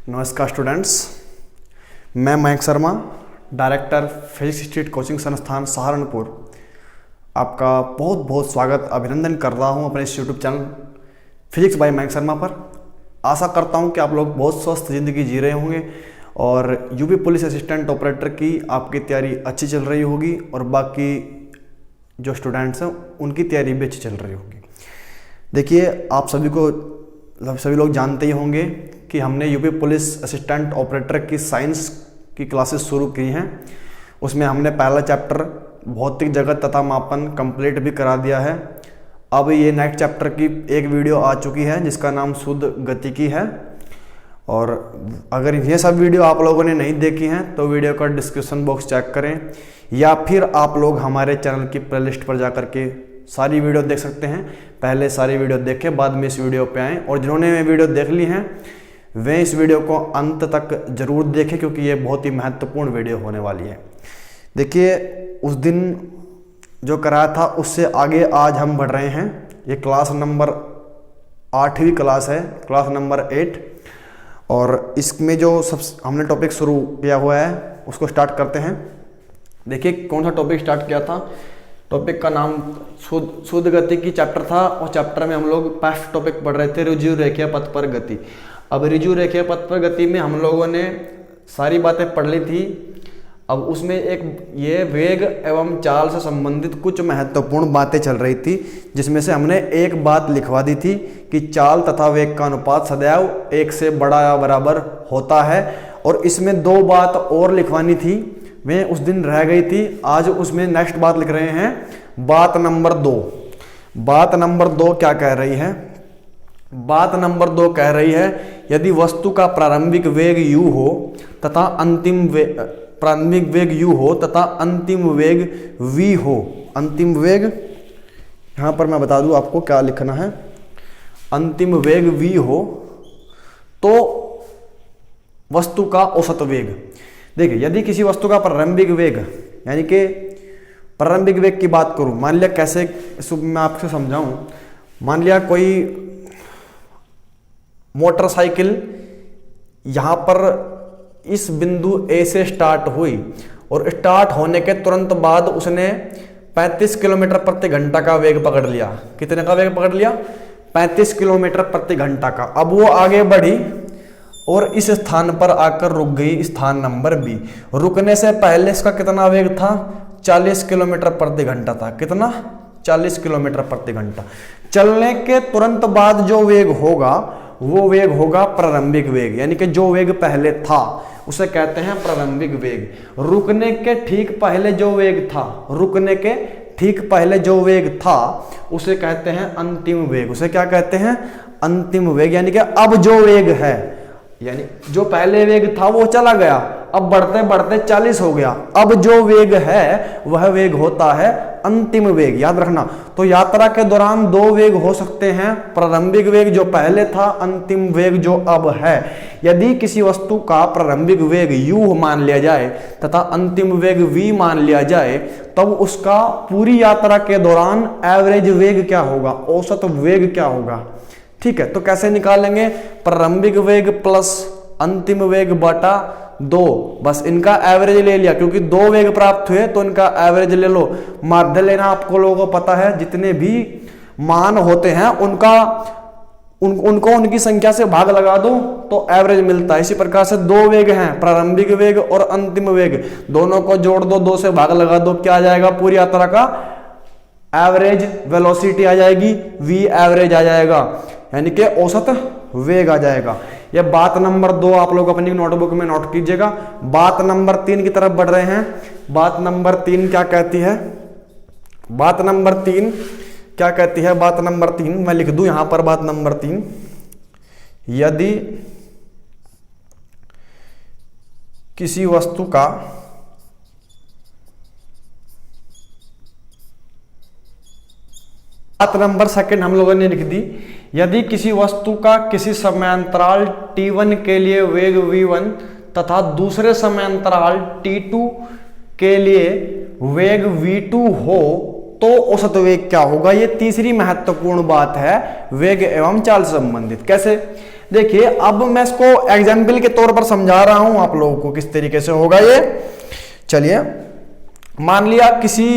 नमस्कार स्टूडेंट्स, मैं Mayank Sharma, director physics street coaching संस्थान सहारनपुर, आपका बहुत बहुत स्वागत अभिनंदन कर रहा हूं अपने इस YouTube channel physics bye Mayank Sharma पर। आशा करता हूं कि आप लोग बहुत स्वस्थ ज़िंदगी जी रहे होंगे और यूपी पुलिस असिस्टेंट ऑपरेटर की आपकी तैयारी अच्छी चल रही होगी और बाकी जो स्टूडेंट्स हैं उनकी तैयारी भी अच्छी चल रही होगी। देखिए, आप सभी लोग जानते ही होंगे कि हमने यूपी पुलिस असिस्टेंट ऑपरेटर की साइंस की क्लासेस शुरू की हैं। उसमें हमने पहला चैप्टर भौतिक जगत तथा मापन कंप्लीट भी करा दिया है। अब ये नेक्स्ट चैप्टर की एक वीडियो आ चुकी है जिसका नाम शुद्ध गतिकी है। और अगर ये सब वीडियो आप लोगों ने नहीं देखी हैं तो वीडियो का डिस्क्रिप्शन बॉक्स चेक करें या फिर आप लोग हमारे चैनल की प्लेलिस्ट पर जा करके सारी वीडियो देख सकते हैं। पहले सारी वीडियो देखें, बाद में इस वीडियो पे आएँ। और जिन्होंने वीडियो देख ली हैं वे इस वीडियो को अंत तक जरूर देखें क्योंकि ये बहुत ही महत्वपूर्ण वीडियो होने वाली है। देखिए, उस दिन जो कराया था उससे आगे आज हम बढ़ रहे हैं। ये क्लास नंबर 8वीं क्लास है, क्लास नंबर 8। और इसमें जो हमने टॉपिक शुरू किया हुआ है उसको स्टार्ट करते हैं। देखिए, कौन सा टॉपिक स्टार्ट किया था। टॉपिक का नाम शुद्ध गति की चैप्टर था और चैप्टर में हम लोग फर्स्ट टॉपिक पढ़ रहे थे, ऋजु रेखीय पथ पर गति। अब ऋजु रेखीय पथ पर गति में हम लोगों ने सारी बातें पढ़ ली थी। अब उसमें एक ये वेग एवं चाल से संबंधित कुछ महत्वपूर्ण बातें चल रही थी, जिसमें से हमने एक बात लिखवा दी थी कि चाल तथा वेग का अनुपात सदैव 1 से बड़ा या बराबर होता है। और इसमें 2 बात और लिखवानी थी, वे उस दिन रह गई थी। आज उसमें नेक्स्ट बात लिख रहे हैं, बात नंबर 2। बात नंबर 2 क्या कह रही है। बात नंबर 2 कह रही है, यदि वस्तु का प्रारंभिक वेग u हो तथा अंतिम वेग v हो। अंतिम वेग यहां पर मैं बता दूं आपको क्या लिखना है। अंतिम वेग v हो तो वस्तु का औसत वेग। देखिए, यदि किसी वस्तु का प्रारंभिक वेग यानी कि प्रारंभिक वेग की बात करूं, मान लिया कैसे, इसको मैं आपसे समझाऊं। मान लिया कोई मोटरसाइकिल यहां पर इस बिंदु A से स्टार्ट हुई और स्टार्ट होने के तुरंत बाद उसने 35 किलोमीटर प्रति घंटा का वेग पकड़ लिया। कितने का वेग पकड़ लिया? 35 किलोमीटर प्रति घंटा का। अब वो आगे बढ़ी और इस स्थान पर आकर रुक गई, स्थान नंबर B। रुकने से पहले इसका कितना वेग था? 40 किलोमीटर प्रति घंटा था। कितना? 40 किलोमीटर प्रति घंटा। चलने के तुरंत बाद जो वेग होगा वो वेग होगा प्रारंभिक वेग, यानी कि जो वेग पहले था उसे कहते हैं प्रारंभिक वेग। रुकने के ठीक पहले जो वेग था, रुकने के ठीक पहले जो वेग था उसे कहते हैं अंतिम वेग। उसे क्या कहते हैं? अंतिम वेग। यानी कि अब जो वेग है, यानी जो पहले वेग था वो चला गया, अब बढ़ते बढ़ते 40 हो गया। अब जो वेग है वह वेग होता है अंतिम वेग। याद रखना। तो यात्रा के दौरान 2 वेग हो सकते हैं, प्रारंभिक वेग जो पहले था, अंतिम वेग जो अब है। यदि किसी वस्तु का प्रारंभिक वेग u मान लिया जाए तथा अंतिम वेग v मान लिया जाए, तब उसका पूरी यात्रा के दौरान एवरेज वेग क्या होगा, औसत वेग क्या होगा। ठीक है, तो कैसे निकालेंगे? प्रारंभिक वेग प्लस अंतिम वेग बटा 2, बस इनका एवरेज ले लिया क्योंकि 2 वेग प्राप्त हुए तो इनका एवरेज ले लो। माध्य लेना आपको लोगों को पता है, जितने भी मान होते हैं उनको उनकी संख्या से भाग लगा दो तो एवरेज मिलता है। इसी प्रकार से 2 वेग हैं, प्रारंभिक वेग और अंतिम वेग, दोनों को जोड़ दो, 2 से भाग लगा दो, क्या आ जाएगा? पूरी यात्रा का एवरेज वेलोसिटी आ जाएगी, v एवरेज आ जाएगा, यानी कि औसत वेग आ जाएगा। यह बात नंबर 2 आप लोग अपनी नोटबुक में नोट कीजिएगा। बात नंबर 3 की तरफ बढ़ रहे हैं। बात नंबर 3 क्या कहती है? बात नंबर 3 क्या कहती है? बात नंबर 3 मैं लिख दूं यहां पर। बात नंबर 3, यदि किसी वस्तु का बात नंबर 2 हम लोगों ने लिख दी, यदि किसी वस्तु का किसी समयांतराल t1 के लिए वेग v1 तथा दूसरे समयांतराल t2 के लिए वेग v2 हो तो औसत वेग क्या होगा। ये तीसरी महत्वपूर्ण बात है वेग एवं चाल से संबंधित। कैसे, देखिए अब मैं इसको एग्जाम्पल के तौर पर समझा रहा हूं आप लोगों को किस तरीके से होगा ये। चलिए मान लिया किसी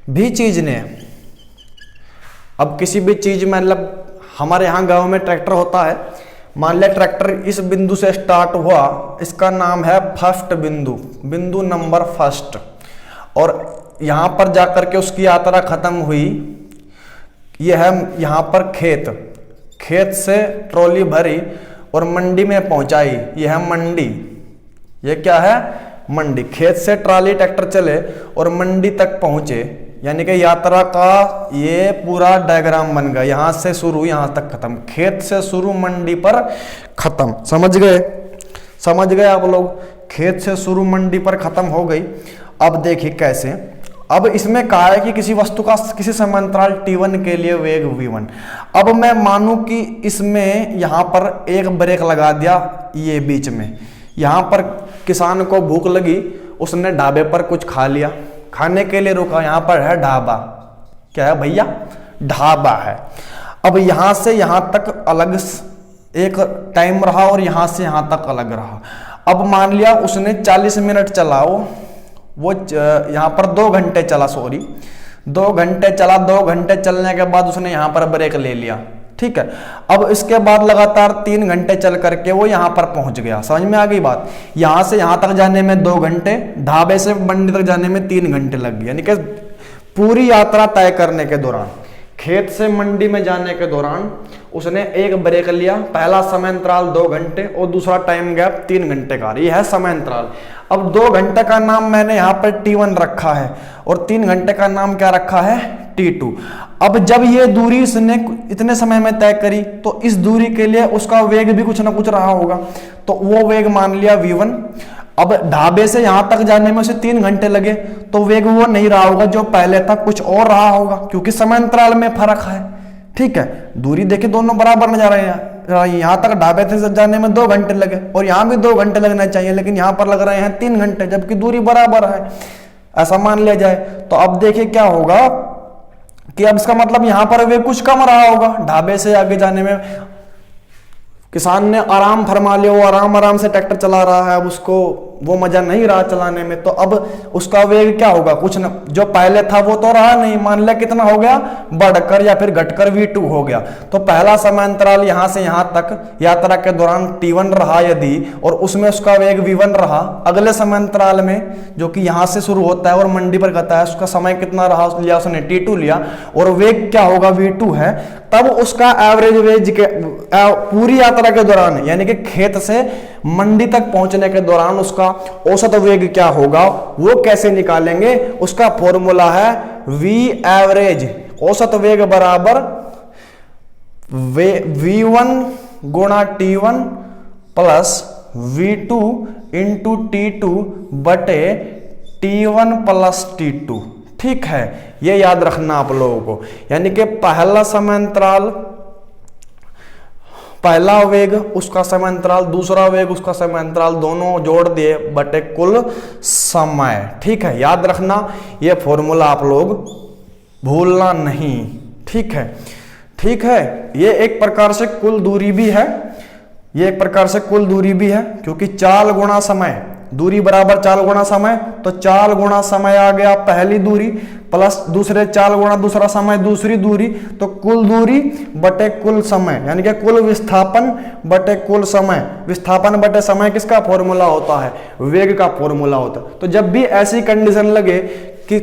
भी चीज ने, अब किसी भी चीज मतलब हमारे यहां गांव में ट्रैक्टर होता है, मान लिया ट्रैक्टर इस बिंदु से स्टार्ट हुआ, इसका नाम है फर्स्ट बिंदु, बिंदु नंबर फर्स्ट, और यहां पर जाकर के उसकी यात्रा खत्म हुई। यह है यहां पर खेत, खेत से ट्रॉली भरी और मंडी में पहुंचाई, यह है मंडी। यह क्या है, मंडी। खेत से ट्राली ट्रैक्टर चले और मंडी तक पहुंचे, यानी कि यात्रा का ये पूरा डायग्राम बन गया, यहां से शुरू यहां तक खत्म, खेत से शुरू मंडी पर खत्म। समझ गए, समझ गए आप लोग, खेत से शुरू मंडी पर खत्म हो गई। अब देखिए कैसे, अब इसमें कहा है कि किसी वस्तु का किसी समांतराल t1 के लिए वेग v1। अब मैं मानूं कि इसमें यहां पर एक ब्रेक लगा दिया, ये बीच में, यहां पर किसान को भूख लगी, उसने ढाबे पर कुछ खा लिया, खाने के लिए रुका, यहां पर है ढाबा। क्या है भैया, ढाबा है। अब यहां से यहां तक अलग एक टाइम रहा और यहां से यहां तक अलग रहा। अब मान लिया उसने 40 मिनट चलाओ, वो यहां पर 2 घंटे चला, सॉरी 2 घंटे चला, 2 घंटे चलने के बाद उसने यहां पर ब्रेक ले लिया, ठीक है। अब इसके बाद लगातार 3 घंटे चल करके वो यहां पर पहुंच गया। समझ में आ गई बात, यहां से यहां तक जाने में 2 घंटे, ढाबे से मंडी तक जाने में 3 घंटे लग गए, यानी कि पूरी यात्रा तय करने के दौरान, खेत से मंडी में जाने के दौरान उसने एक ब्रेक लिया, पहला समय अंतराल 2 घंटे और दूसरा टाइम गैप 3 घंटे का, ये है समय अंतराल। अब 2 घंटे का नाम मैंने यहाँ पर t1 रखा है और 3 घंटे का नाम क्या रखा है, t2। अब जब ये दूरी इसने इतने समय में तय करी तो इस दूरी के लिए उसका वेग भी कुछ ना कुछ रहा होगा, तो वो वेग मान लिया v1। अब ढाबे से यहां तक जाने में उसे 3 घंटे लगे तो वेग वो नहीं रहा होगा जो पहले था, कुछ और रहा होगा, क्योंकि समय अंतराल में फर्क है, ठीक है। दूरी देखिए दोनों बराबर नजर आ रहे हैं, यहां तक ढाबे से जाने में 2 घंटे लगे और यहां भी 2 घंटे लगना चाहिए, लेकिन यहां पर लग रहे हैं 3 घंटे, जबकि दूरी बराबर है, ऐसा मान लिया जाए। तो अब देखिए क्या होगा कि अब इसका मतलब यहां पर वेग कुछ कम रहा होगा, ढाबे से आगे जाने में किसान ने आराम फरमा लिया, वो आराम से ट्रैक्टर चला रहा है, अब उसको वो मजा नहीं रहा चलाने में, तो अब उसका वेग क्या होगा, कुछ न, जो पहले था वो तो रहा नहीं, मान लिया कितना हो गया, बढ़कर या फिर घटकर v2 हो गया। तो पहला समय अंतराल यहां से यहां तक यात्रा के दौरान t1 रहा यदि, और उसमें उसका वेग v1 रहा, अगले समय अंतराल में जो कि यहां से शुरू होता है और मंडी पर कहता है, उसका समय कितना रहा, लिया उसने t2 लिया और वेग क्या होगा, v2 है, तब उसका एवरेज वेज के पूरी यात्रा के दौरान, यानी कि खेत से मंडी तक पहुंचने के दौरान उसका औसत वेग क्या होगा, वो कैसे निकालेंगे, उसका फॉर्मूला है v एवरेज, औसत वेग बराबर v1 गुणा t1 plus v2 into t2 बटे t1 प्लस t2, ठीक है। ये याद रखना आप लोगों को, यानी कि पहला समय अंतराल, पहला वेग उसका समय अंतराल, दूसरा वेग उसका समय अंतराल, दोनों जोड़ दिए बटे कुल समय, ठीक है। याद रखना, ये फॉर्मूला आप लोग भूलना नहीं, ठीक है, ठीक है। ये एक प्रकार से कुल दूरी भी है, ये एक प्रकार से कुल दूरी भी है, क्योंकि चाल गुणा समय, दूरी बराबर चाल गुणा समय, तो चाल गुणा समय आ गया पहली दूरी, प्लस दूसरे चाल गुणा दूसरा समय दूसरी दूरी, तो कुल दूरी बटे कुल समय, यानी कि कुल विस्थापन बटे कुल समय। विस्थापन बटे समय किसका फॉर्मूला होता है, वेग का फॉर्मूला होता है। तो जब भी ऐसी कंडीशन लगे कि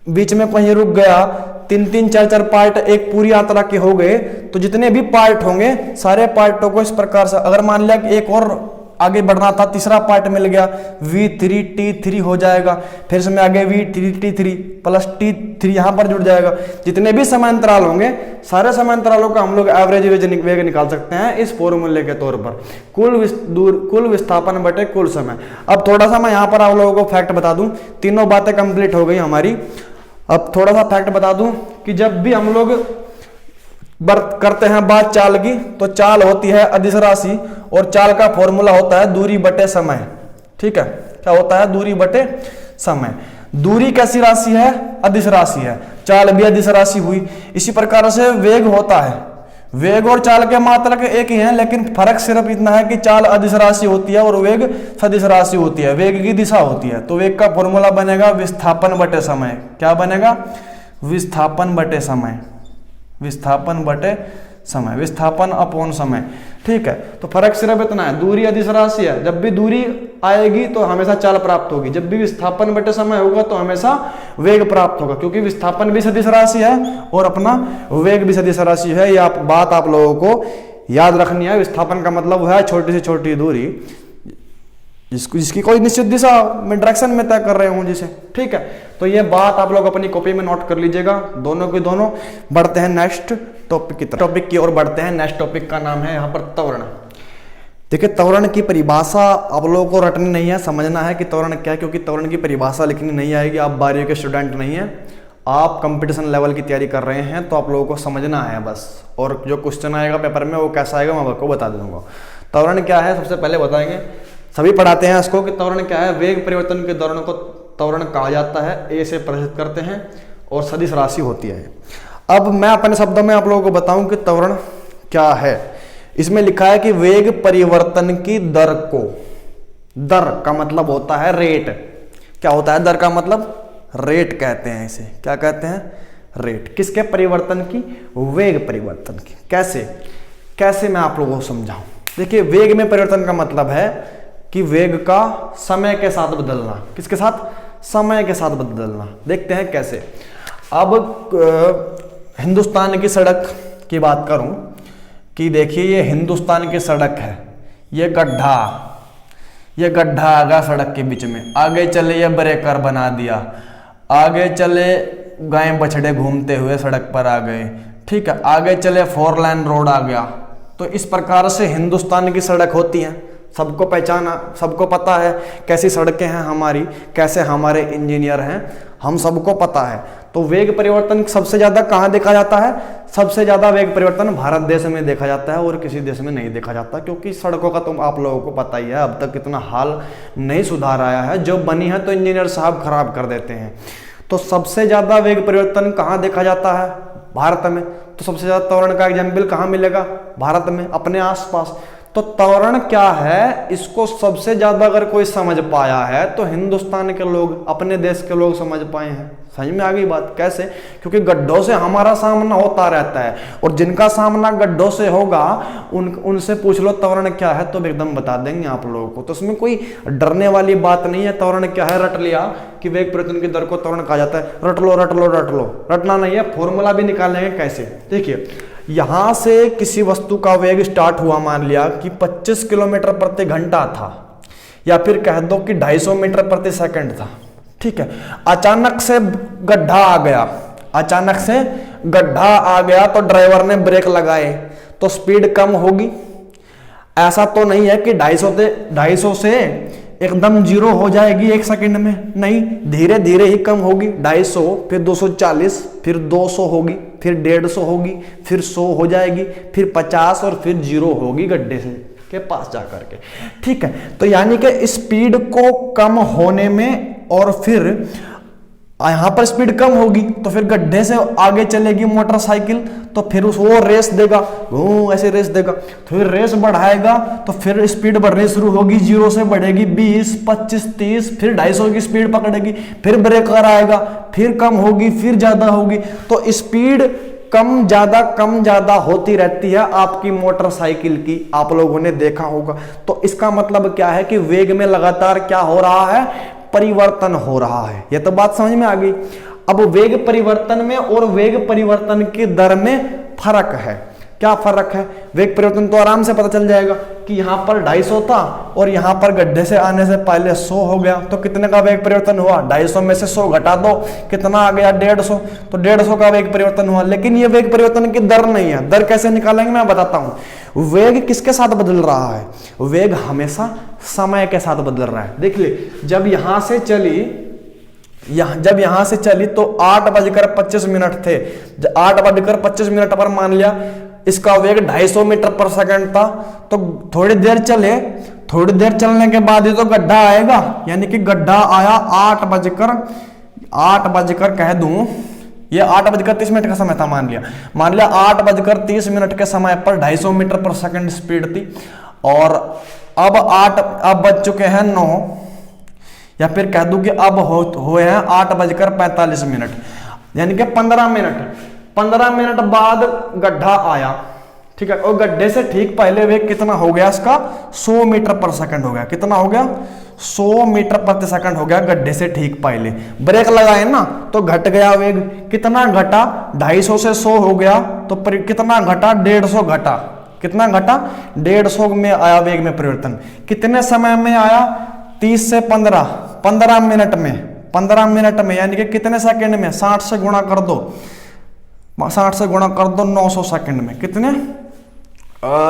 बीच में कहीं रुक गया, 3-3 4-4 पार्ट एक पूरी यात्रा के हो गए, तो जितने भी पार्ट होंगे सारे पार्टों को इस प्रकार से, अगर मान लिया कि एक और आगे बढ़ना था, तीसरा पार्ट मिल गया, v3 t3 हो जाएगा, फिर इसमें आगे v3 t3 प्लस t3 यहां पर जुड़ जाएगा। जितने भी समय अंतराल होंगे सारे समय अंतरालों का हम लोग एवरेज वेग निकाल सकते हैं इस फॉर्मूले के तौर पर, कुल विस्थापन बटे कुल समय। अब थोड़ा सा मैं यहाँ पर आप लोगों को फैक्ट बता दूं, तीनों बातें कंप्लीट हो गई हमारी। अब थोड़ा सा फैक्ट बता दूं कि जब भी हम लोग करते हैं बात चाल की, तो चाल होती है अदिश राशि और चाल का फॉर्मूला होता है दूरी बटे समय, ठीक है। क्या होता है, दूरी बटे समय। दूरी कैसी राशि है? अदिश राशि है। चाल भी अदिश राशि हुई। इसी प्रकार से वेग होता है, वेग और चाल के मात्रक एक ही हैं, लेकिन फर्क सिर्फ इतना है कि चाल अदिश राशि होती है और वेग सदिश राशि होती है, वेग की दिशा होती है। तो वेग का फॉर्मूला बनेगा विस्थापन बटे समय। क्या बनेगा? विस्थापन बटे समय, विस्थापन बटे समय, विस्थापन अपॉन समय। ठीक है, तो फर्क सिर्फ इतना है, दूरी अदिश राशि है, जब भी दूरी आएगी तो हमेशा चाल प्राप्त होगी, जब भी विस्थापन बटे समय होगा तो हमेशा वेग प्राप्त होगा, क्योंकि विस्थापन भी सदिश राशि है और अपना वेग भी सदिश राशि है। ये बात आप लोगों को याद रखनी है। विस्थापन का मतलब है छोटी से छोटी दूरी जिसकी कोई निश्चित दिशा में डायरेक्शन में तय कर रहे हूं जिसे। ठीक है, तो ये बात आप लोग अपनी कॉपी में नोट कर लीजिएगा, दोनों के दोनों। बढ़ते हैं नेक्स्ट टॉपिक की ओर बढ़ते हैं। नेक्स्ट टॉपिक का नाम है यहाँ पर त्वरण। देखिए, त्वरण की परिभाषा आप लोगों को रटनी नहीं है, समझना है कि त्वरण क्या है, क्योंकि त्वरण की परिभाषा लिखनी नहीं आएगी। आप 12वीं के स्टूडेंट नहीं है, आप कंपटीशन लेवल की तैयारी कर रहे हैं, तो आप लोगों को समझना है बस। और जो क्वेश्चन आएगा पेपर में वो कैसा आएगा मैं आपको बता दूंगा। त्वरण क्या है सबसे पहले बताएंगे, सभी पढ़ाते हैं इसको कि त्वरण क्या है। वेग परिवर्तन के त्वरण को त्वरण कहा जाता है, ए से प्रदर्शित करते हैं और सदिश राशि होती है। अब मैं अपने शब्दों में आप लोगों को बताऊं कि त्वरण क्या है। इसमें लिखा है कि वेग परिवर्तन की दर को, दर का मतलब होता है रेट। क्या होता है दर का मतलब? रेट कहते हैं इसे। क्या कहते हैं? रेट। किसके परिवर्तन की? वेग परिवर्तन की। कैसे कैसे मैं आप लोगों को समझाऊं। देखिए, वेग में परिवर्तन का मतलब है कि वेग का समय के साथ बदलना। किसके साथ? समय के साथ बदलना। देखते हैं कैसे। अब हिंदुस्तान की सड़क की बात करूं कि देखिए, ये हिंदुस्तान की सड़क है, ये गड्ढा आ गया सड़क के बीच में, आगे चले ये ब्रेकर बना दिया, आगे चले गाय बछड़े घूमते हुए सड़क पर आ गए। ठीक है, आगे चले 4 लाइन रोड आ गया। तो इस प्रकार से हिंदुस्तान की सड़क होती है, सबको पहचाना, सबको पता है कैसी सड़कें हैं हमारी, कैसे हमारे इंजीनियर हैं, हम सबको पता है। तो वेग परिवर्तन सबसे ज्यादा कहाँ देखा जाता है? सबसे ज्यादा वेग परिवर्तन भारत देश में देखा जाता है और किसी देश में नहीं देखा जाता, क्योंकि सड़कों का तो आप लोगों को पता ही है, अब तक इतना हाल नहीं सुधार आया है। जो बनी है तो इंजीनियर साहब खराब कर देते हैं। तो सबसे ज्यादा वेग परिवर्तन कहाँ देखा जाता है? भारत में। तो सबसे ज्यादा त्वरण का एग्जाम्पल कहाँ मिलेगा? भारत में, अपने आसपास। तो त्वरण क्या है, इसको सबसे ज्यादा अगर कोई समझ पाया है तो हिंदुस्तान के लोग, अपने देश के लोग समझ पाए हैं। समझ में आ गई बात? कैसे? क्योंकि गड्ढों से हमारा सामना होता रहता है, और जिनका सामना गड्ढों से होगा उनसे पूछ लो त्वरण क्या है तो एकदम बता देंगे आप लोगों को। तो इसमें कोई डरने वाली बात नहीं है। त्वरण क्या है रट लिया कि वेग परिवर्तन की दर को त्वरण कहा जाता है, रट लो रट लो रट लो। रटना नहीं है, फॉर्मूला भी निकालेंगे कैसे। देखिए, यहां से किसी वस्तु का वेग स्टार्ट हुआ, मान लिया कि 25 किलोमीटर प्रति घंटा था, या फिर कह दो कि 250 मीटर प्रति सेकंड था। ठीक है, अचानक से गड्ढा आ गया, अचानक से गड्ढा आ गया तो ड्राइवर ने ब्रेक लगाए तो स्पीड कम होगी। ऐसा तो नहीं है कि 250 से एकदम 0 हो जाएगी 1 सेकंड में, नहीं, धीरे धीरे ही कम होगी। 250, फिर 240, फिर 200 होगी, फिर 150 होगी, फिर 100 हो जाएगी, फिर 50 और फिर 0 होगी गड्ढे से के पास जाकर के। ठीक है, तो यानी कि स्पीड को कम होने में, और फिर यहां पर स्पीड कम होगी तो फिर गड्ढे से आगे चलेगी मोटरसाइकिल, तो फिर वो रेस देगा, ऐसे रेस देगा, तो फिर रेस बढ़ाएगा तो फिर स्पीड बढ़नी शुरू होगी, 0 से बढ़ेगी 20, 25, 30, फिर 250 की स्पीड पकड़ेगी, फिर ब्रेकर आएगा, फिर कम होगी, फिर ज्यादा होगी। तो स्पीड कम ज्यादा होती रहती है आपकी मोटरसाइकिल की, आप लोगों ने देखा होगा। तो इसका मतलब क्या है कि वेग में लगातार क्या हो रहा है? परिवर्तन हो रहा है। यह तो बात समझ में आ गई। अब वेग परिवर्तन में और वेग परिवर्तन की दर में फर्क है। क्या फर्क है? वेग परिवर्तन तो आराम से पता चल जाएगा कि यहां पर 250 था और यहां पर गड्ढे से आने से पहले 100 हो गया, तो कितने का वेग परिवर्तन हुआ? 250 में से 100 घटा दो, कितना आ गया? 150, तो 150 का वेग परिवर्तन हुआ। लेकिन ये वेग परिवर्तन की दर नहीं है। दर कैसे निकालेंगे मैं बताता हूं। वेग किसके साथ बदल रहा है? वेग हमेशा समय के साथ बदल रहा है। देख ले, जब यहां से चली तो 8:25 थे। 8:25 पर मान लिया इसका वेग 250 मीटर पर सेकंड था, तो थोड़ी देर चलने के बाद ही तो गड्ढा आएगा, यानी कि गड्ढा आया 8:25 8 बजकर कह दूं, ये 8:30 का समय था, मान लिया 8:30 के समय पर 250 मीटर पर सेकंड स्पीड थी, और अब बज चुके हैं 9, या फिर कह दूं कि अब हुए हैं 8:45, यानी कि 15 मिनट बाद गड्ढा आया, ठीक है, और गड्ढे से ठीक पहले वेग कितना हो गया इसका, 100 मीटर पर सेकंड हो गया। कितना हो गया, 100 मीटर प्रति सेकंड हो गया गड्ढे से ठीक पहले। ब्रेक लगाए ना तो घट गया वेग, कितना घटा, 250 से 100 हो गया, तो कितना घटा, 150 घटा। कितना घटा, 150 में आया वेग में परिवर्तन। कितने समय में आया, 30 से 15 मिनट में, 15 मिनट में, यानी कि कितने सेकंड में, 60 से गुणा कर दो, 900 सेकंड में। कितने,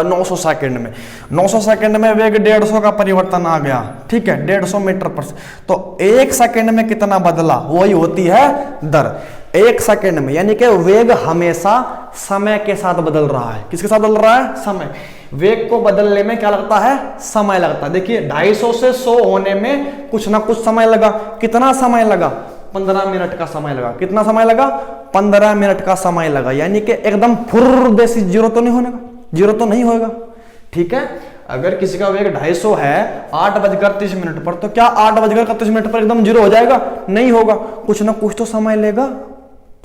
900 सेकंड में, 900 सेकंड में वेग 150 का परिवर्तन आ गया, ठीक है, 150 मीटर पर। तो 1 सेकंड में कितना बदला, वही होती है दर। 1 सेकंड में, यानी कि वेग हमेशा समय के साथ बदल रहा है। किसके साथ बदल रहा है, समय। वेग को बदलने में क्या लगता है, समय लगता है। देखिए 250 से 100 होने में कुछ ना कुछ समय लगा। कितना समय लगा, 15 मिनट का समय लगा। कितना समय लगा, 15 मिनट का समय लगा। यानी कि एकदम फुर्र देसी जीरो तो नहीं होगा, जीरो तो नहीं होगा, ठीक है। अगर किसी का वेग 250 है 8:30 पर, तो क्या 8:31 पर एकदम जीरो हो जाएगा, नहीं होगा, कुछ ना कुछ तो समय लेगा।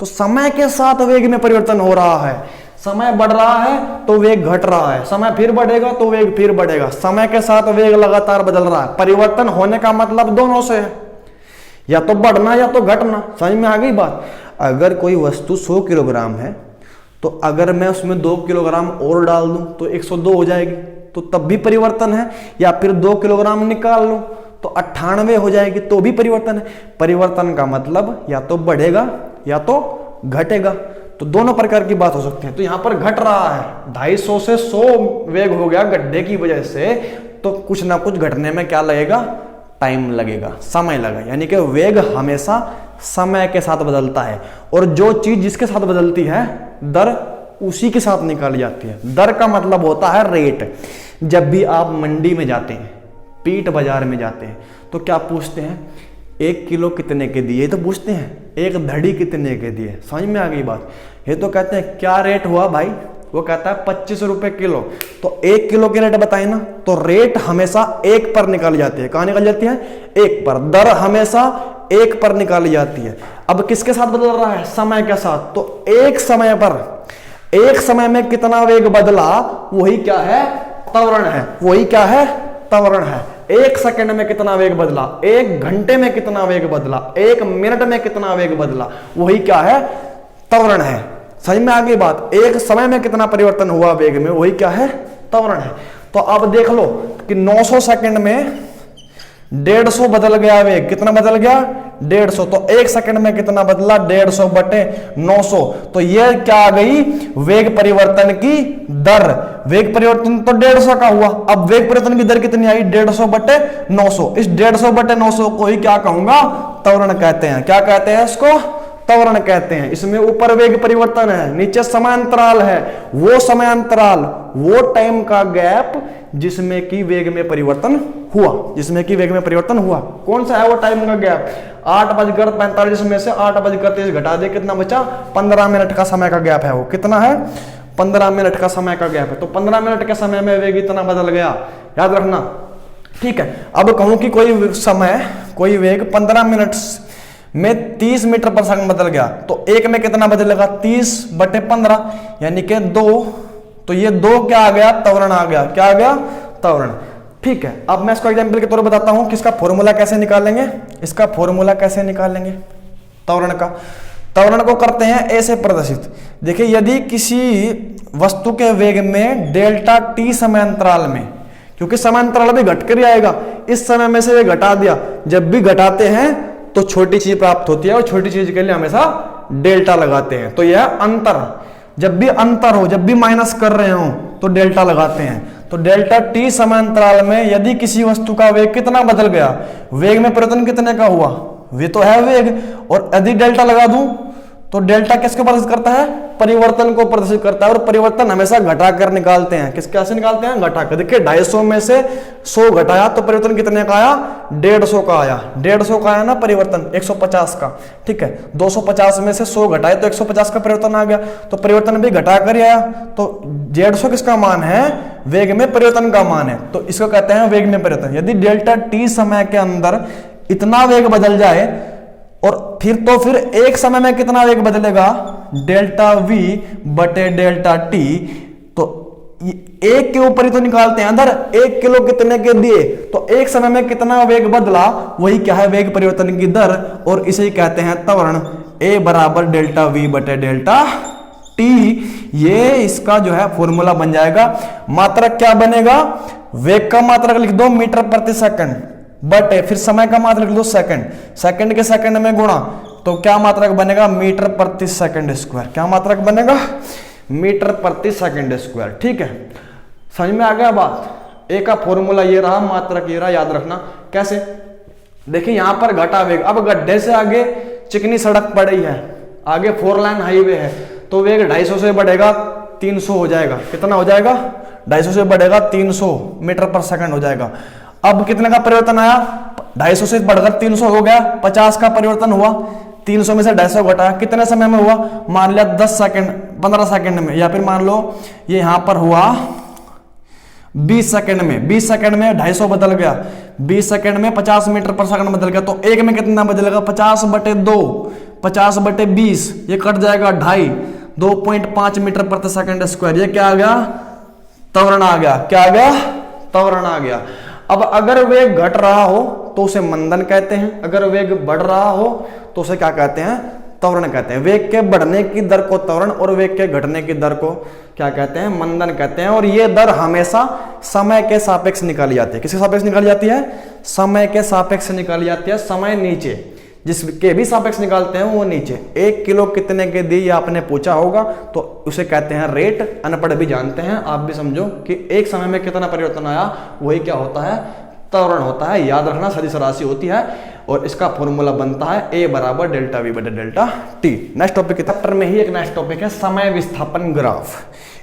तो समय के साथ वेग में परिवर्तन हो रहा है। समय बढ़ रहा है तो वेग घट रहा है, समय फिर बढ़ेगा तो वेग फिर बढ़ेगा। समय के साथ वेग लगातार बदल रहा है। परिवर्तन होने का मतलब दोनों से है, या तो बढ़ना या तो घटना। समझ में आ गई बात। अगर कोई वस्तु 100 किलोग्राम है, तो अगर मैं उसमें 2 किलोग्राम और डाल दूं तो 102 हो जाएगी, तो तब भी परिवर्तन है। या फिर 2 किलोग्राम निकाल लूं तो 98 हो जाएगी, तो भी परिवर्तन है। परिवर्तन का मतलब या तो बढ़ेगा या तो घटेगा। तो दोनों प्रकार की बात हो सकती है। तो यहां पर घट रहा है, 250 से 100 वेग हो गया गड्ढे की वजह से, तो कुछ ना कुछ घटने में क्या लगेगा, टाइम लगेगा, समय लगेगा। यानी कि वेग हमेशा समय के साथ बदलता है, और जो चीज जिसके साथ बदलती है दर उसी के साथ निकाली जाती है। दर का मतलब होता है रेट। जब भी आप मंडी में जाते हैं, पीट बाजार में जाते हैं, तो क्या पूछते हैं, 1 किलो कितने के दिए, तो पूछते हैं 1 धड़ी कितने के दिए। समझ में आ गई बात। ये तो कहते हैं क्या रेट हुआ भाई, वो कहता है 25 रुपए किलो। तो 1 किलो के रेट बताए ना, तो रेट हमेशा 1 पर निकाली जाती है। कहां निकाली जाती है, 1 पर। दर हमेशा 1 पर निकाली जाती है। अब किसके साथ बदल रहा है, समय के साथ। तो एक समय पर, एक समय में कितना वेग बदला, वही क्या है, त्वरण है। वही क्या है, त्वरण है। 1 सेकंड में कितना वेग बदला, 1 घंटे में कितना वेग बदला, 1 मिनट में कितना वेग बदला, वही क्या है, त्वरण है। समझ में आ गई बात। एक समय में कितना परिवर्तन हुआ वेग में, वही क्या है, त्वरण है। तो अब देख लो कि 900 सेकंड में 150 बदल गया वेग। कितना बदल गया, 150। तो 1 सेकंड में कितना बदला, 150 बटे 900। तो ये क्या आ गई, वेग परिवर्तन की दर। वेग परिवर्तन तो 150 का हुआ। अब वेग परिवर्तन की दर कितनी आई, 150 बटे 900। इस 150 बटे 900 को ही क्या कहूंगा, त्वरण कहते हैं। क्या कहते हैं इसको, त्वरण कहते हैं। इसमें ऊपर वेग परिवर्तन है, नीचे समांतराल है। वो समांतराल, वो टाइम का गैप जिसमें कि वेग में परिवर्तन हुआ, जिसमें कि वेग में परिवर्तन हुआ, कौन सा है वो टाइम का गैप। 8:45 में से 8:30 घटा दे, कितना बचा, 15 मिनट का समय का गैप है। वो कितना है, 15 मिनट का समय का गैप है। तो 15 मिनट के समय में वेग इतना बदल गया, याद रखना, ठीक है। अब कहूं कि कोई समय, कोई वेग 15 मिनट में 30 मीटर पर सेकंड बदल गया, तो 1 में कितना बदलेगा, 30 बटे 15, यानी कि 2। तो ये 2 क्या आ गया, त्वरण आ गया। क्या आ गया, त्वरण। ठीक है। अब मैं इसको एग्जांपल के तौर पर बताता हूं कि इसका फॉर्मूला कैसे निकालेंगे। इसका फॉर्मूला कैसे निकालेंगे त्वरण का। त्वरण को करते हैं ऐसे प्रदर्शित। देखिए, यदि किसी वस्तु के वेग में डेल्टा टी समय अंतराल में, क्योंकि समय अंतराल भी घट कर आएगा, इस समय में से ये घटा दिया। जब भी घटाते हैं तो छोटी चीज प्राप्त होती है, और छोटी चीज के लिए हमेशा डेल्टा लगाते हैं। तो यह अंतर, जब भी अंतर हो, जब भी माइनस कर रहे हो तो डेल्टा लगाते हैं। तो डेल्टा टी समय अंतराल में यदि किसी वस्तु का वेग कितना बदल गया, वेग में परिवर्तन कितने का हुआ, वे तो है वेग, और यदि डेल्टा लगा दूं तो डेल्टा किसको प्रदर्शित करता है? परिवर्तन को प्रदर्शित करता है, और परिवर्तन हमेशा घटाकर निकालते हैं। किस कैसे निकालते हैं? घटाकर। देखिए 250 में से 100 घटाया तो परिवर्तन कितने का आया? 150 का आया। 150 का आया ना परिवर्तन, 150 का, ठीक है। 250 में से 100 घटाए तो 150 का परिवर्तन आ गया, तो परिवर्तन भी घटाकर ही आया। तो 150 किसका मान है? वेग में परिवर्तन का मान है, तो इसको कहते हैं वेग में परिवर्तन। यदि डेल्टा टी समय के अंदर इतना वेग बदल जाए, और फिर एक समय में कितना वेग बदलेगा? डेल्टा वी बटे डेल्टा टी। तो एक के ऊपर ही तो निकालते हैं अंदर, 1 किलो कितने के दिए, तो एक समय में कितना वेग बदला, वही क्या है? वेग परिवर्तन की दर, और इसे ही कहते हैं त्वरण। ए बराबर डेल्टा वी बटे डेल्टा टी। ये इसका जो है फॉर्मूला बन जाएगा। मात्रक क्या बनेगा? वेग का मात्रक लिख दो मीटर प्रति सेकंड, बटे फिर समय का मात्रक लिख दो सेकंड, सेकंड के सेकंड में गुणा, तो क्या मात्रक बनेगा? मीटर प्रति सेकंड स्क्वायर। क्या मात्रक बनेगा? मीटर प्रति सेकंड स्क्वायर। ठीक है, समझ में आ गया बात? ए का फॉर्मूला ये रहा, मात्रक ये रहा, याद रखना। कैसे? देखिए यहां पर घटा वेग, अब गड्ढे से आगे चिकनी सड़क पड़ी है, आगे 4 लाइन हाईवे है, तो वेग 250 से बढ़ेगा 300 हो जाएगा। कितना हो जाएगा? 250 से बढ़ेगा 300 मीटर पर सेकंड हो जाएगा। अब कितने का परिवर्तन आया? 250 से बढ़कर 300 हो गया, 50 का परिवर्तन हुआ। 300 में से 250 घटाया, कितने समय में हुआ? मान लिया 10 सेकंड, 15 सेकंड में, या फिर मान लो ये यहां पर हुआ 20 सेकंड में। 20 सेकंड में 250 बदल गया, 20 सेकंड में 50 मीटर पर सेकंड बदल गया, तो एक में कितना बदलेगा? 50 बटे 2, 50 बटे 20, ये कट जाएगा 2.5, 2.5 मीटर प्रति सेकंड स्क्वायर। ये क्या आ गया? त्वरण आ गया। क्या आ गया? त्वरण आ गया। अब अगर वेग घट रहा हो तो उसे मंदन कहते हैं, अगर वेग बढ़ रहा हो तो उसे क्या कहते हैं? त्वरण कहते हैं। वेग के बढ़ने की दर को त्वरण और वेग के घटने की दर को क्या कहते हैं? मंदन कहते हैं। और ये दर हमेशा समय के सापेक्ष निकाली जाती है। किसके सापेक्ष निकाली जाती है? समय के सापेक्ष निकाली जाती है। समय नीचे, जिसके भी सापेक्ष निकालते हैं वो नीचे। 1 किलो कितने के दी, ये आपने पूछा होगा, तो उसे कहते हैं रेट। अनपढ़ भी जानते हैं, आप भी समझो कि एक समय में कितना परिवर्तन आया, वही क्या होता है? त्वरण होता है। याद रखना, सदिश राशि होती है, और इसका फॉर्मूला बनता है ए बराबर डेल्टा वी बटे delta T. Next topic, chapter में ही एक नेक्स्ट टॉपिक है समय विस्थापन ग्राफ।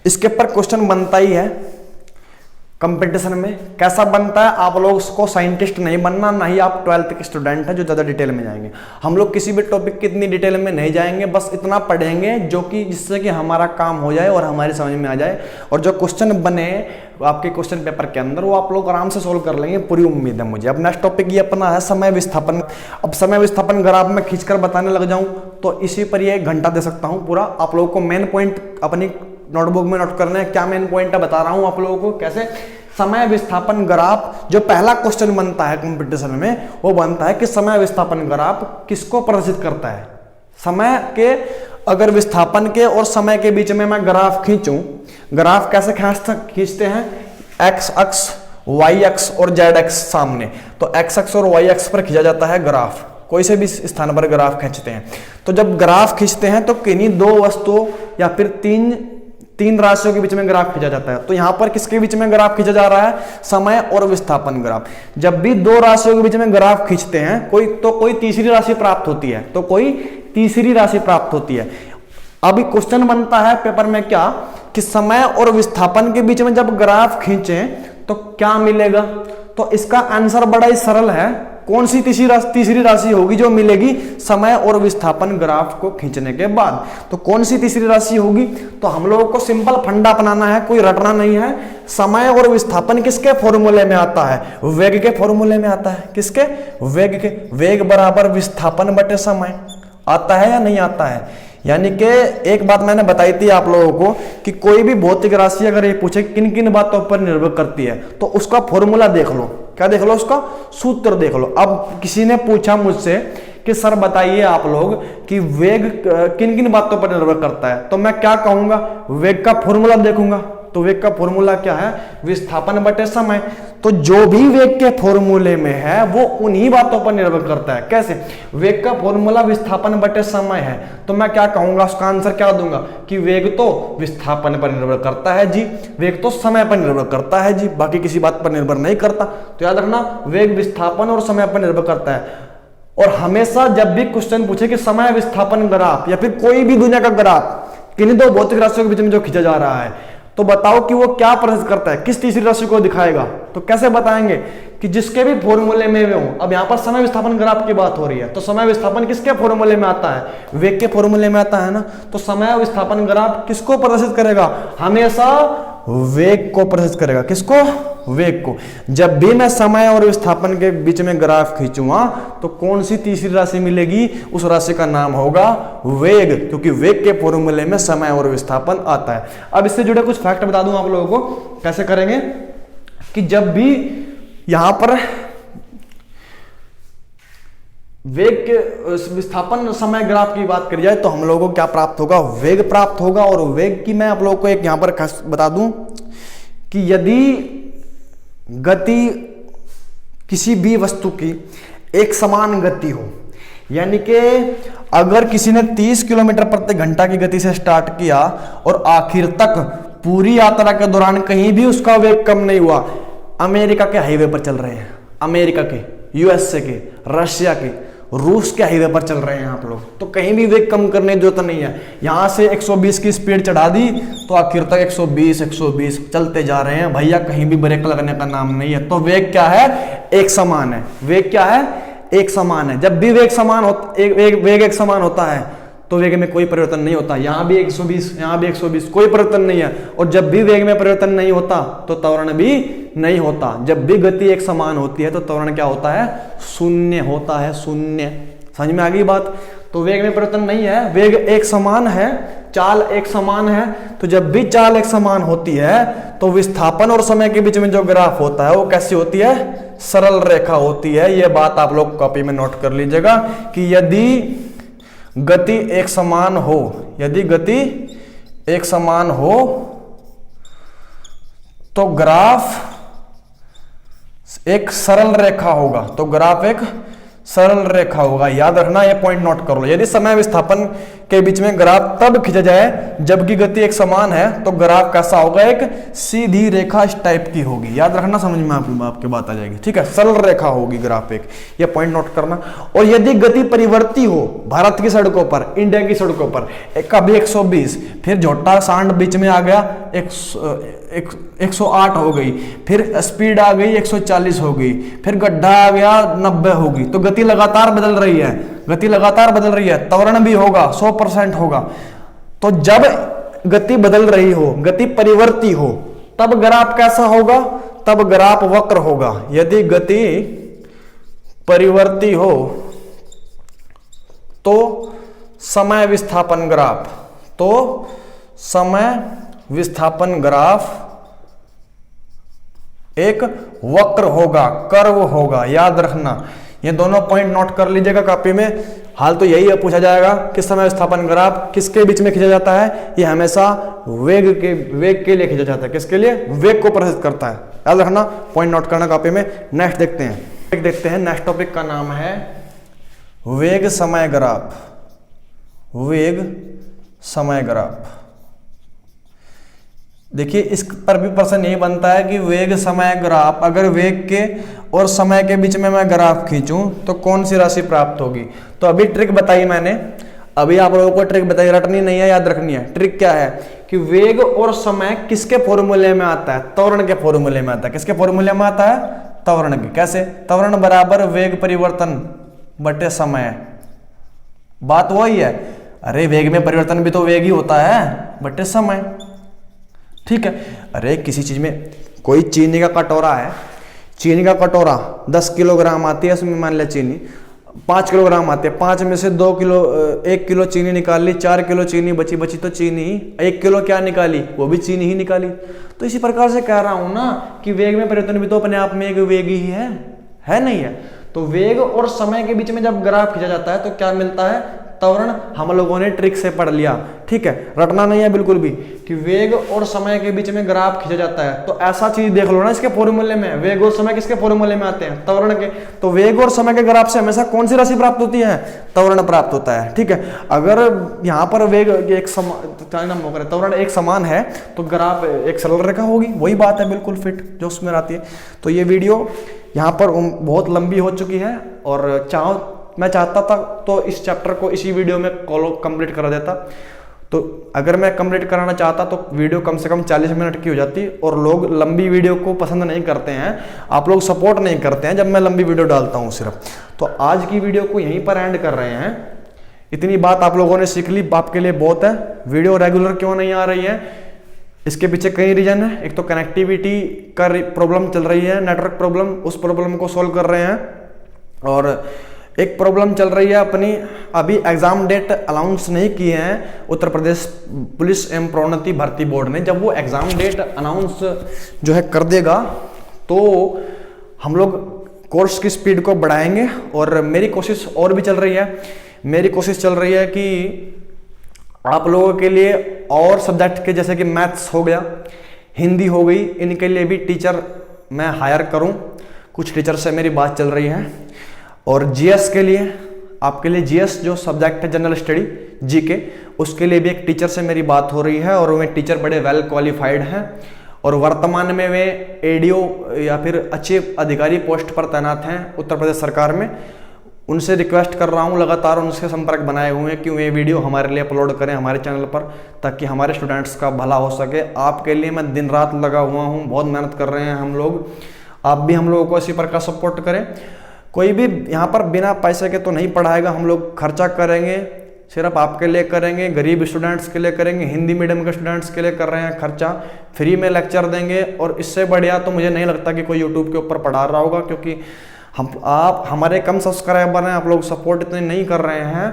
इसके ऊपर क्वेश्चन बनता ही है कंपटीशन में। कैसा बनता है? आप लोग उसको साइंटिस्ट नहीं बनना, ना ही आप 12th के स्टूडेंट हैं जो ज्यादा डिटेल में जाएंगे। हम लोग किसी भी टॉपिक की इतनी डिटेल में नहीं जाएंगे, बस इतना पढ़ेंगे जो कि जिससे कि हमारा काम हो जाए और हमारी समझ में आ जाए, और जो क्वेश्चन बने आपके क्वेश्चन पेपर के अंदर वो आप लोग आराम से सोल्व कर लेंगे, पूरी उम्मीद है मुझे। अब नेक्स्ट टॉपिक ये अपना है समय विस्थापन। अब समय विस्थापन ग्राफ में खींचकर बताने लग जाऊं तो इसी पर ये 1 घंटा दे सकता हूं पूरा। आप लोगों को मेन पॉइंट अपनी नोटबुक में नोट करना है। क्या मेन पॉइंट है बता रहा हूं आप लोगों को। कैसे? समय विस्थापन ग्राफ, जो पहला क्वेश्चन बनता है कंपटीशन में, वो बनता है कि समय विस्थापन ग्राफ किसको प्रदर्शित करता है। समय के अगर विस्थापन के और समय के बीच में मैं ग्राफ खींचूं, ग्राफ कैसे खींचते हैं? एक्स अक्ष, वाई अक्ष और जेड अक्ष सामने, तो एक्स अक्ष और वाई अक्ष पर खींचा जाता है ग्राफ। कोई से भी स्थान पर ग्राफ खींचते हैं, तो जब ग्राफ खींचते हैं तो किन्हीं 2 वस्तुओं या फिर तीन राशियों के बीच में ग्राफ खींचा जाता है। तो यहां पर किसके बीच में ग्राफ खींचा जा रहा है? समय और विस्थापन ग्राफ। जब भी 2 राशियों के बीच में ग्राफ खींचते हैं कोई तीसरी राशि प्राप्त होती है, तो कोई तीसरी राशि प्राप्त होती है। अभी क्वेश्चन बनता है पेपर में क्या, कि समय और विस्थापन के बीच में जब ग्राफ खींचें तो क्या मिलेगा? तो इसका आंसर बड़ा ही सरल है। कौन सी तीसरी राशि होगी जो मिलेगी समय और विस्थापन ग्राफ को खींचने के बाद? तो कौन सी तीसरी राशि होगी? तो हम लोगों को सिंपल फंडा अपनाना है, कोई रटना नहीं है। समय और विस्थापन किसके फॉर्मूले में आता है? वेग के फॉर्मूले में आता है। किसके? वेग के। वेग बराबर विस्थापन बटे समय। आता है या नहीं आता है? यानी कि एक बात मैंने बताई थी आप लोगों को कि कोई भी भौतिक राशि अगर ये पूछे किन किन बातों पर निर्भर करती है, तो उसका फॉर्मूला देख लो। क्या देख लो? उसका सूत्र देख लो। अब किसी ने पूछा मुझसे कि सर बताइए आप लोग कि वेग किन किन बातों पर निर्भर करता है, तो मैं क्या कहूंगा? वेग का फॉर्मूला देखूंगा। तो वेग का फॉर्मूला क्या है? विस्थापन बटे समय। तो जो भी वेग के फॉर्मूले में है वो उन्हीं बातों पर निर्भर करता है। कैसे? वेग का फॉर्मूला विस्थापन बटे समय है, तो मैं क्या कहूंगा? उसका आंसर क्या दूंगा कि वेग तो विस्थापन पर निर्भर करता है जी, वेग तो समय पर निर्भर करता है जी, बाकी किसी बात पर निर्भर नहीं करता। तो याद रखना, वेग विस्थापन और समय पर निर्भर करता है। और हमेशा जब भी क्वेश्चन पूछे कि समय विस्थापन ग्राफ या फिर कोई भी दुनिया का ग्राफ किन्हीं दो भौतिक राशियों के बीच में जो खींचा जा रहा है, तो बताओ कि वो क्या प्रदर्शित करता है, किस तीसरी राशि को दिखाएगा। तो कैसे बताएंगे कि जिसके भी फॉर्मूले में वे हो। अब यहाँ पर समय विस्थापन ग्राफ की बात हो रही है, तो समय विस्थापन किसके फॉर्मूले में आता है, वेग के फॉर्मूले में आता है ना। तो समय विस्थापन ग्राफ किसको प्रदर्शित करेगा, हमेशा वेग को प्रदर्शित करेगा। किसको, वेग को। जब भी मैं समय और विस्थापन के बीच में ग्राफ खींचूंगा तो कौन सी तीसरी राशि मिलेगी, उस राशि का नाम होगा वेग, क्योंकि वेग के फॉर्मूले में समय और विस्थापन आता है। अब इससे जुड़े कुछ फैक्ट बता दूं आप लोगों को, कैसे करेंगे कि जब भी यहां पर वेग के विस्थापन समय ग्राफ की बात करी जाए तो हम लोगों को क्या प्राप्त होगा, वेग प्राप्त होगा। और वेग की मैं आप लोगों को एक यहां पर बता दूं कि यदि गति किसी भी वस्तु की एक समान गति हो, यानी कि अगर किसी ने 30 किलोमीटर प्रति घंटा की गति से स्टार्ट किया और आखिर तक पूरी यात्रा के दौरान कहीं भी उसका वेग कम नहीं हुआ, अमेरिका के हाईवे पर चल रहे हैं, अमेरिका के, यूएसए के, रशिया के, रूस के हाईवे पर चल रहे हैं आप लोग, तो कहीं भी वेग कम करने की जरूरत नहीं है। यहां से 120 की स्पीड चढ़ा दी तो आखिर तक 120 चलते जा रहे हैं भैया, कहीं भी ब्रेक लगने का नाम नहीं है। तो वेग क्या है, एक समान है। वेग क्या है, एक समान है। जब भी वेग समान होता, वेग एक समान होता है तो वेग में कोई परिवर्तन नहीं होता। यहां भी 120, यहां भी 120, कोई परिवर्तन नहीं है। और जब भी वेग में परिवर्तन नहीं होता तो त्वरण भी नहीं होता। जब भी गति एक समान होती है तो त्वरण क्या होता है, शून्य होता है, शून्य। समझ में आ गई बात। तो वेग में परिवर्तन नहीं है, वेग एक समान है, चाल एक समान है। तो जब भी चाल एक समान होती है तो विस्थापन और समय के बीच में जो ग्राफ होता है वो कैसी होती है, सरल रेखा होती है। यह बात आप लोग कॉपी में नोट कर लीजिएगा कि यदि गति एक समान हो, यदि गति एक समान हो तो ग्राफ एक सरल रेखा होगा। तो ग्राफ एक सरल रेखा होगा, याद रखना, ये पॉइंट नोट कर लो। यदि समय विस्थापन के बीच में ग्राफ तब खींचा जाए जबकि गति एक समान है तो ग्राफ कैसा होगा, एक सीधी रेखा इस टाइप की होगी। याद रखना, समझ में आपके बात आ जाएगी। ठीक है, सरल रेखा होगी ग्राफ एक, ये पॉइंट नोट करना। और यदि गति परिवर्ती हो, भारत की सड़कों पर, इंडिया की सड़कों पर कभी 120, फिर झोटा सांड बीच में आ गया, 108 हो गई, फिर स्पीड आ गई 140 हो गई, फिर गड्ढा आ गया 90 होगी, तो गति लगातार बदल रही है, गति लगातार बदल रही है, त्वरण भी होगा, 100% होगा। तो जब गति बदल रही हो, गति परिवर्ती हो, तब ग्राफ कैसा होगा, तब ग्राफ वक्र होगा। यदि गति परिवर्ती हो तो समय विस्थापन ग्राफ, तो समय विस्थापन ग्राफ एक वक्र होगा, कर्व होगा। याद रखना, ये दोनों पॉइंट नोट कर लीजिएगा कॉपी में। हाल तो यही है, पूछा जाएगा कि समय विस्थापन ग्राफ किसके बीच में खींचा जाता है, ये हमेशा वेग के लिए खींचा जाता है। किसके लिए, वेग को प्रदर्शित करता है। याद रखना, पॉइंट नोट करना कॉपी में। नेक्स्ट देखते हैं, नेक्स्ट टॉपिक का नाम है वेग समय ग्राफ। वेग समय ग्राफ। देखिए, इस पर भी प्रश्न यही बनता है कि वेग समय ग्राफ, अगर वेग के और समय के बीच में मैं ग्राफ खींचूं तो कौन सी राशि प्राप्त होगी। तो अभी ट्रिक बताई मैंने, अभी आप लोगों को ट्रिक बताई, रटनी नहीं है, याद रखनी है। ट्रिक क्या है कि वेग और समय किसके फॉर्मूले में आता है, त्वरण के फॉर्मूले में आता है। किसके फॉर्मूले में आता है, त्वरण के। कैसे, त्वरण बराबर वेग परिवर्तन बटे समय। बात वही है, अरे वेग में परिवर्तन भी तो वेग ही होता है बटे समय। ठीक है, अरे किसी चीज में, कोई चीनी का कटोरा है, चीनी का कटोरा 10 किलोग्राम आती है, उसमें मान लिया चीनी 5 किलोग्राम आती है, 5 में से 1 किलो चीनी निकाल ली, 4 किलो चीनी बची तो चीनी ही, 1 किलो क्या निकाली, वो भी चीनी ही निकाली। तो इसी प्रकार से कह रहा हूं ना कि वेग में परिवर्तन भी तो अपने आप में एक वेग ही है नहीं है। तो वेग और समय के बीच में जब ग्राफ खींचा जाता है तो क्या मिलता है, त्वरण। हम लोगों ने ट्रिक से पढ़ लिया। ठीक है, रटना नहीं है बिल्कुल भी कि वेग और समय के बीच में ग्राफ खींचा जाता है। तो ऐसा चीज देख लो ना, इसके फॉर्मूले में वेग और समय किसके फॉर्मूले में आते हैं, त्वरण के। तो वेग और समय के ग्राफ से हमेशा कौन सी राशि प्राप्त होती है, त्वरण प्राप्त होता है। ठीक है, अगर यहाँ पर वेग एक त्वरण एक समान है तो ग्राफ एक सरल रेखा होगी। वही बात है, बिल्कुल फिट जो उसमें आती है। तो ये वीडियो यहाँ पर बहुत लंबी हो चुकी है, और चाहो मैं चाहता था तो इस चैप्टर को इसी वीडियो में कंप्लीट करा देता। तो अगर मैं कंप्लीट कराना चाहता तो वीडियो कम से कम 40 मिनट की हो जाती, और लोग लंबी वीडियो को पसंद नहीं करते हैं, आप लोग सपोर्ट नहीं करते हैं जब मैं लंबी वीडियो डालता हूँ सिर्फ। तो आज की वीडियो को यहीं पर एंड कर रहे हैं। इतनी बात आप लोगों ने सीख ली, आपके लिए बहुत है। वीडियो रेगुलर क्यों नहीं आ रही है, इसके पीछे कई रीजन है। एक तो कनेक्टिविटी का प्रॉब्लम चल रही है, नेटवर्क प्रॉब्लम, उस प्रॉब्लम को सॉल्व कर रहे हैं। और एक प्रॉब्लम चल रही है अपनी, अभी एग्जाम डेट अनाउंस नहीं किए हैं उत्तर प्रदेश पुलिस एवं प्रोन्नति भर्ती बोर्ड ने। जब वो एग्जाम डेट अनाउंस जो है कर देगा तो हम लोग कोर्स की स्पीड को बढ़ाएंगे। और मेरी कोशिश और भी चल रही है, मेरी कोशिश चल रही है कि आप लोगों के लिए और सब्जेक्ट के, जैसे कि मैथ्स हो गया, हिंदी हो गई, इनके लिए भी टीचर मैं हायर करूं। कुछ टीचर से मेरी बात चल रही है। और जीएस के लिए, आपके लिए जीएस जो सब्जेक्ट है जनरल स्टडी जीके, उसके लिए भी एक टीचर से मेरी बात हो रही है। और वे टीचर बड़े वेल क्वालिफाइड हैं और वर्तमान में वे एडीओ या फिर अच्छे अधिकारी पोस्ट पर तैनात हैं उत्तर प्रदेश सरकार में। उनसे रिक्वेस्ट कर रहा हूँ, लगातार उनसे संपर्क बनाए हुए हैं कि वे वीडियो हमारे लिए अपलोड करें हमारे चैनल पर, ताकि हमारे स्टूडेंट्स का भला हो सके। आपके लिए मैं दिन रात लगा हुआ हूँ, बहुत मेहनत कर रहे हैं हम लोग। आप भी हम लोगों को इसी प्रकार सपोर्ट करें। कोई भी यहाँ पर बिना पैसे के तो नहीं पढ़ाएगा, हम लोग खर्चा करेंगे, सिर्फ आपके लिए करेंगे, गरीब स्टूडेंट्स के लिए करेंगे, हिंदी मीडियम के स्टूडेंट्स के लिए कर रहे हैं खर्चा, फ्री में लेक्चर देंगे। और इससे बढ़िया तो मुझे नहीं लगता कि कोई यूट्यूब के ऊपर पढ़ा रहा होगा, क्योंकि आप हमारे कम सब्सक्राइबर हैं, आप लोग सपोर्ट इतने नहीं कर रहे हैं।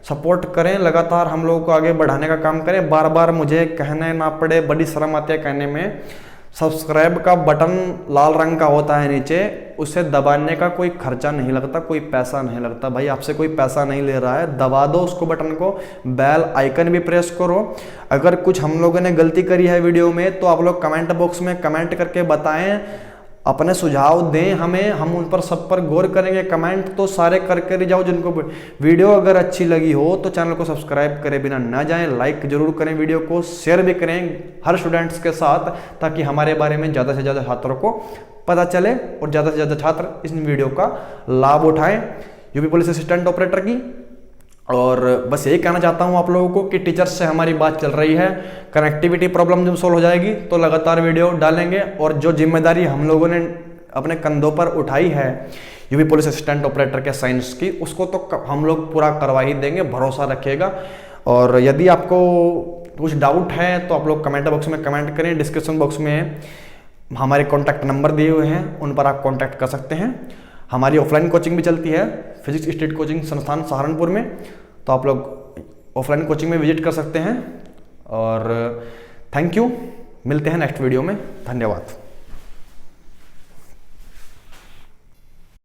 सपोर्ट करें, लगातार हम लोगों को आगे बढ़ाने का काम करें। बार बार मुझे कहने ना पड़े, बड़ी शर्म आती है कहने में। सब्सक्राइब का बटन लाल रंग का होता है नीचे, उसे दबाने का कोई खर्चा नहीं लगता, कोई पैसा नहीं लगता। भाई आपसे कोई पैसा नहीं ले रहा है, दबा दो उसको बटन को, बेल आइकन भी प्रेस करो। अगर कुछ हम लोगों ने गलती करी है वीडियो में तो आप लोग कमेंट बॉक्स में कमेंट करके बताएं, अपने सुझाव दें हमें, हम उन पर सब पर गौर करेंगे। कमेंट तो सारे करके जाओ जिनको वीडियो अगर अच्छी लगी हो तो चैनल को सब्सक्राइब करे बिना ना जाएं, लाइक जरूर करें, वीडियो को शेयर भी करें हर स्टूडेंट्स के साथ, ताकि हमारे बारे में ज़्यादा से ज़्यादा छात्रों को पता चले और ज़्यादा से ज़्यादा छात्र इस वीडियो का लाभ उठाएं यूपी पुलिस असिस्टेंट ऑपरेटर की। और बस यही कहना चाहता हूँ आप लोगों को कि टीचर्स से हमारी बात चल रही है, कनेक्टिविटी प्रॉब्लम जब सोल्व हो जाएगी तो लगातार वीडियो डालेंगे। और जो जिम्मेदारी हम लोगों ने अपने कंधों पर उठाई है यूपी पुलिस असिस्टेंट ऑपरेटर के साइंस की, उसको तो हम लोग पूरा करवा ही देंगे, भरोसा रखिएगा। और यदि आपको कुछ डाउट है तो आप लोग कमेंट बॉक्स में कमेंट करें, डिस्क्रिप्शन बॉक्स में हमारे कॉन्टैक्ट नंबर दिए हुए हैं, उन पर आप कॉन्टैक्ट कर सकते हैं। हमारी ऑफलाइन कोचिंग भी चलती है फिजिक्स स्टेट कोचिंग संस्थान सहारनपुर में, तो आप लोग ऑफलाइन कोचिंग में विजिट कर सकते हैं। और थैंक यू, मिलते हैं नेक्स्ट वीडियो में, धन्यवाद।